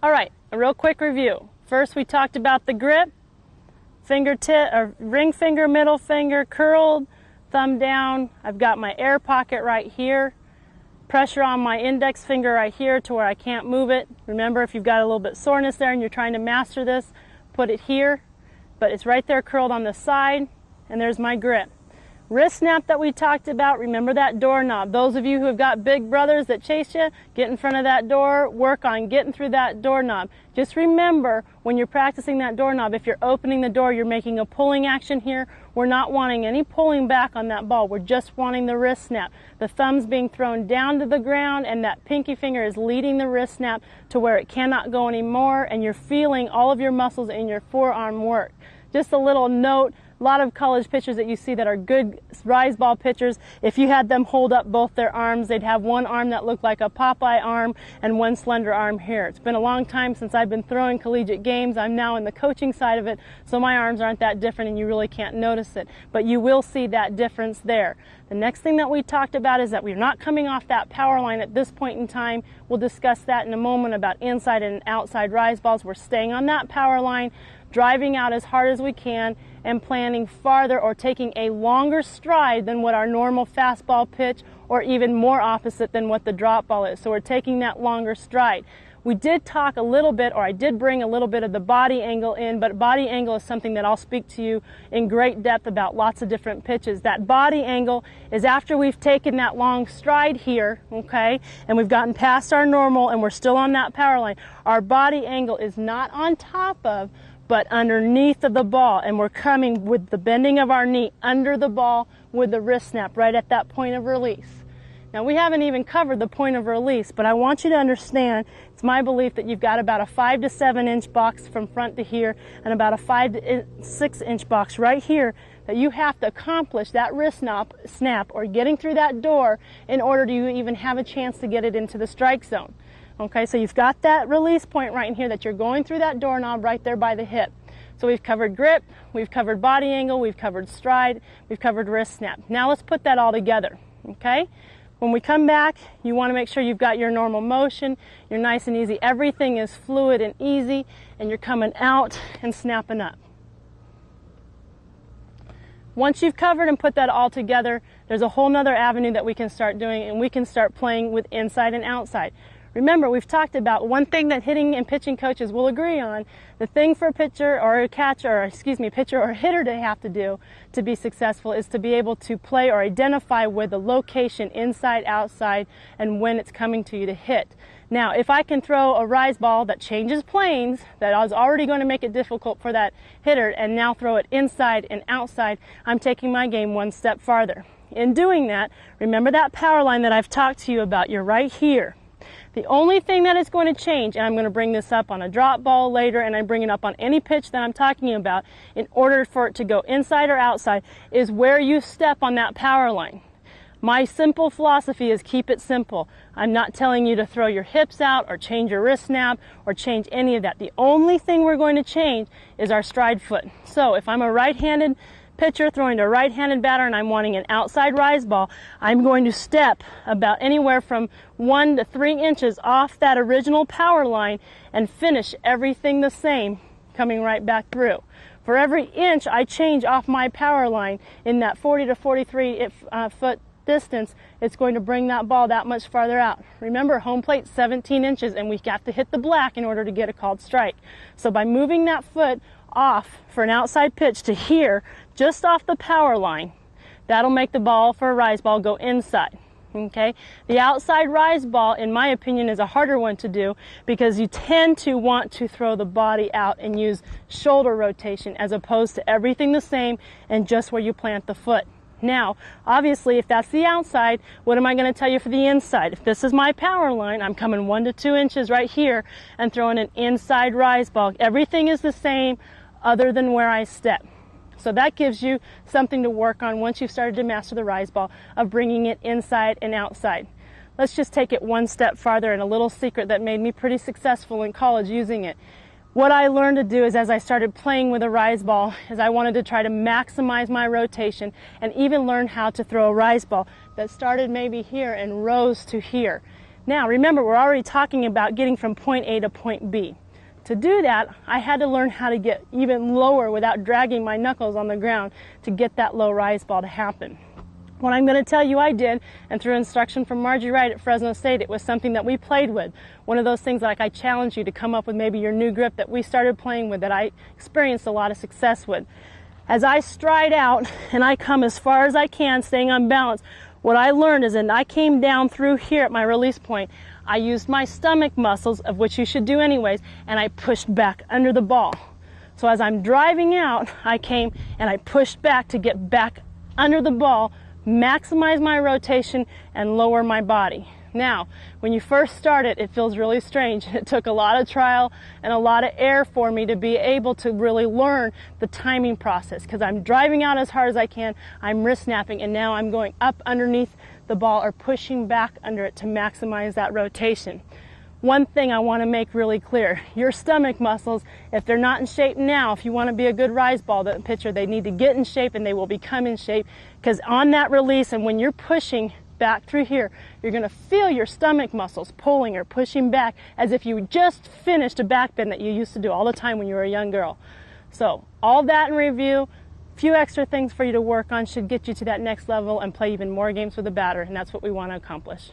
All right, a real quick review. First, we talked about the grip, fingertip or ring finger, middle finger, curled, thumb down. I've got my air pocket right here. Pressure on my index finger right here to where I can't move it. Remember, if you've got a little bit soreness there and you're trying to master this, put it here, but it's right there curled on the side, and there's my grip. Wrist snap that we talked about, remember that doorknob. Those of you who have got big brothers that chase you, get in front of that door, work on getting through that doorknob. Just remember, when you're practicing that doorknob, if you're opening the door, you're making a pulling action here. We're not wanting any pulling back on that ball. We're just wanting the wrist snap. The thumb's being thrown down to the ground, and that pinky finger is leading the wrist snap to where it cannot go anymore, and you're feeling all of your muscles in your forearm work. Just a little note. A lot of college pitchers that you see that are good rise ball pitchers, if you had them hold up both their arms, they'd have one arm that looked like a Popeye arm and one slender arm here. It's been a long time since I've been throwing collegiate games. I'm now in the coaching side of it, so my arms aren't that different and you really can't notice it. But you will see that difference there. The next thing that we talked about is that we're not coming off that power line at this point in time. We'll discuss that in a moment about inside and outside rise balls. We're staying on that power line, driving out as hard as we can, and planning farther or taking a longer stride than what our normal fastball pitch, or even more opposite than what the drop ball is. So we're taking that longer stride. We did talk a little bit, or I did bring a little bit of the body angle in, but body angle is something that I'll speak to you in great depth about lots of different pitches. That body angle is after we've taken that long stride here, okay, and we've gotten past our normal and we're still on that power line. Our body angle is not on top of, but underneath of the ball, and we're coming with the bending of our knee under the ball with the wrist snap right at that point of release. Now, we haven't even covered the point of release, but I want you to understand, it's my belief that you've got about a 5 to 7 inch box from front to here and about a 5 to 6 inch box right here that you have to accomplish that wrist snap or getting through that door in order to even have a chance to get it into the strike zone. Okay, so you've got that release point right in here that you're going through that doorknob right there by the hip. So we've covered grip, we've covered body angle, we've covered stride, we've covered wrist snap. Now let's put that all together, okay? When we come back, you want to make sure you've got your normal motion, you're nice and easy. Everything is fluid and easy, and you're coming out and snapping up. Once you've covered and put that all together, there's a whole nother avenue that we can start doing, and we can start playing with inside and outside. Remember, we've talked about one thing that hitting and pitching coaches will agree on. The thing for a pitcher or a catcher, or pitcher or hitter to have to do to be successful is to be able to play or identify where the location inside, outside, and when it's coming to you to hit. Now, if I can throw a rise ball that changes planes, that is already going to make it difficult for that hitter, and now throw it inside and outside, I'm taking my game one step farther. In doing that, remember that power line that I've talked to you about. You're right here. The only thing that is going to change, and I'm going to bring this up on a drop ball later, and I bring it up on any pitch that I'm talking about, in order for it to go inside or outside, is where you step on that power line. My simple philosophy is keep it simple. I'm not telling you to throw your hips out or change your wrist snap or change any of that. The only thing we're going to change is our stride foot. So if I'm a right-handed pitcher throwing to a right-handed batter and I'm wanting an outside rise ball, I'm going to step about anywhere from 1 to 3 inches off that original power line and finish everything the same, coming right back through. For every inch I change off my power line in that 40 to 43 foot distance, it's going to bring that ball that much farther out. Remember, home plate 17 inches and we have to hit the black in order to get a called strike. So by moving that foot off for an outside pitch to here, just off the power line, that'll make the ball for a rise ball go inside. Okay? The outside rise ball, in my opinion, is a harder one to do because you tend to want to throw the body out and use shoulder rotation as opposed to everything the same and just where you plant the foot. Now, obviously, if that's the outside, what am I going to tell you for the inside? If this is my power line, I'm coming 1 to 2 inches right here and throwing an inside rise ball. Everything is the same other than where I step. So that gives you something to work on once you've started to master the rise ball, of bringing it inside and outside. Let's just take it one step farther, and a little secret that made me pretty successful in college using it. What I learned to do is, as I started playing with a rise ball, is I wanted to try to maximize my rotation and even learn how to throw a rise ball that started maybe here and rose to here. Now remember, we're already talking about getting from point A to point B. To do that, I had to learn how to get even lower without dragging my knuckles on the ground to get that low rise ball to happen. What I'm going to tell you I did, and through instruction from Margie Wright at Fresno State, it was something that we played with. One of those things like I challenge you to come up with maybe your new grip that we started playing with that I experienced a lot of success with. As I stride out and I come as far as I can, staying on balance, what I learned is that I came down through here at my release point. I used my stomach muscles, of which you should do anyways, and I pushed back under the ball. So as I'm driving out, I came and I pushed back to get back under the ball, maximize my rotation, and lower my body. Now, when you first start it feels really strange. It took a lot of trial and a lot of air for me to be able to really learn the timing process, because I'm driving out as hard as I can, I'm wrist snapping, and now I'm going up underneath the ball or pushing back under it to maximize that rotation. One thing I want to make really clear, your stomach muscles, if they're not in shape now, if you want to be a good rise ball pitcher, they need to get in shape, and they will become in shape, because on that release and when you're pushing back through here, you're going to feel your stomach muscles pulling or pushing back as if you just finished a back bend that you used to do all the time when you were a young girl. So all that in review, a few extra things for you to work on should get you to that next level and play even more games with the batter, and that's what we want to accomplish.